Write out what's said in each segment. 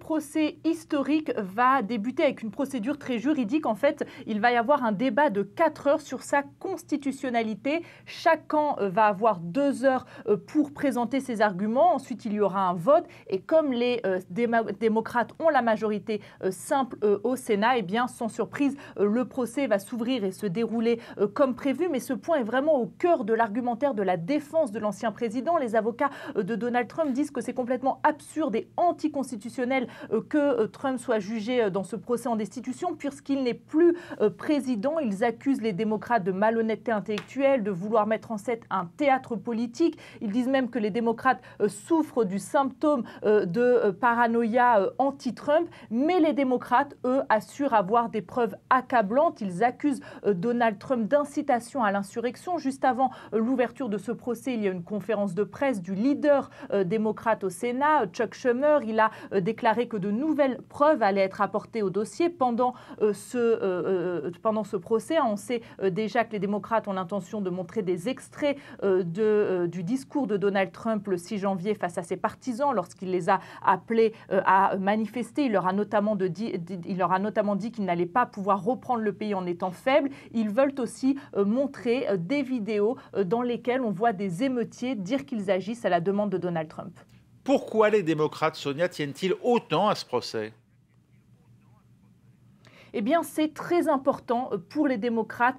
procès historique va débuter avec une procédure très juridique. En fait, il va y avoir un débat de 4 heures sur sa constitutionnalité. Chaque camp va avoir 2 heures pour présenter ses arguments. Ensuite, il y aura un vote. Et comme les démocrates ont la majorité simple au Sénat, eh bien, sans surprise, le procès va s'ouvrir et se dérouler comme prévu. Mais ce point est vraiment au cœur de l'argumentaire de la défense de l'ancien président. Les avocats de Donald Trump disent que c'est complètement absurde et anticonstitutionnel que Trump soit jugé dans ce procès en destitution puisqu'il n'est plus président. Ils accusent les démocrates de malhonnêteté intellectuelle, de vouloir mettre en scène un théâtre politique. Ils disent même que les démocrates souffrent du symptôme de paranoïa anti-Trump. Mais les démocrates, eux, assurent avoir des preuves accablantes. Ils accusent Donald Trump d'incitation à l'insurrection. Juste avant l'ouverture de ce procès, il y a une conférence de presse du leader démocrate au Sénat, Chuck Schumer. Il a déclaré que de nouvelles preuves allaient être apportées au dossier pendant ce procès. On sait déjà que les démocrates ont l'intention de montrer des extraits du discours de Donald Trump le 6 janvier face à ses partisans lorsqu'il les a appelés à manifester. Il leur a notamment dit qu'il n'allait pas pouvoir reprendre le pays en étant faible. Ils veulent aussi montrer des vidéos dans lesquelles on voit des émeutiers dire qu'ils agissent à la demande de Donald Trump. Pourquoi les démocrates, Sonia, tiennent-ils autant à ce procès ? Eh bien, c'est très important pour les démocrates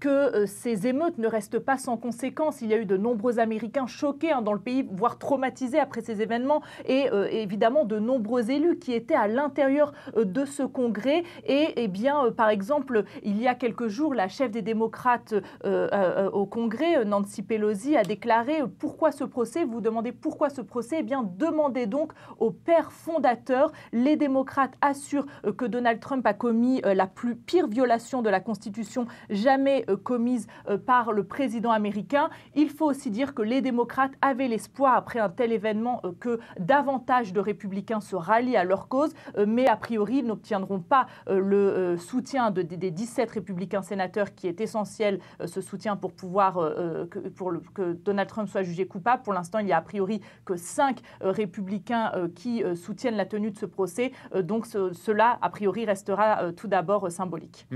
que ces émeutes ne restent pas sans conséquences. Il y a eu de nombreux Américains choqués dans le pays, voire traumatisés après ces événements, et évidemment de nombreux élus qui étaient à l'intérieur de ce congrès. Et eh bien, par exemple, il y a quelques jours, la chef des démocrates au congrès, Nancy Pelosi, a déclaré « Pourquoi ce procès ?» Vous demandez pourquoi ce procès ? Eh bien, demandez donc au père fondateur. Les démocrates assurent que Donald Trump a commis la plus pire violation de la Constitution jamais commise par le président américain. Il faut aussi dire que les démocrates avaient l'espoir, après un tel événement, que davantage de républicains se rallient à leur cause, mais a priori, ils n'obtiendront pas le soutien des 17 républicains sénateurs qui est essentiel, ce soutien pour pouvoir que Donald Trump soit jugé coupable. Pour l'instant, il n'y a a priori que 5 républicains qui soutiennent la tenue de ce procès. Donc cela, a priori, restera tout d'abord symbolique.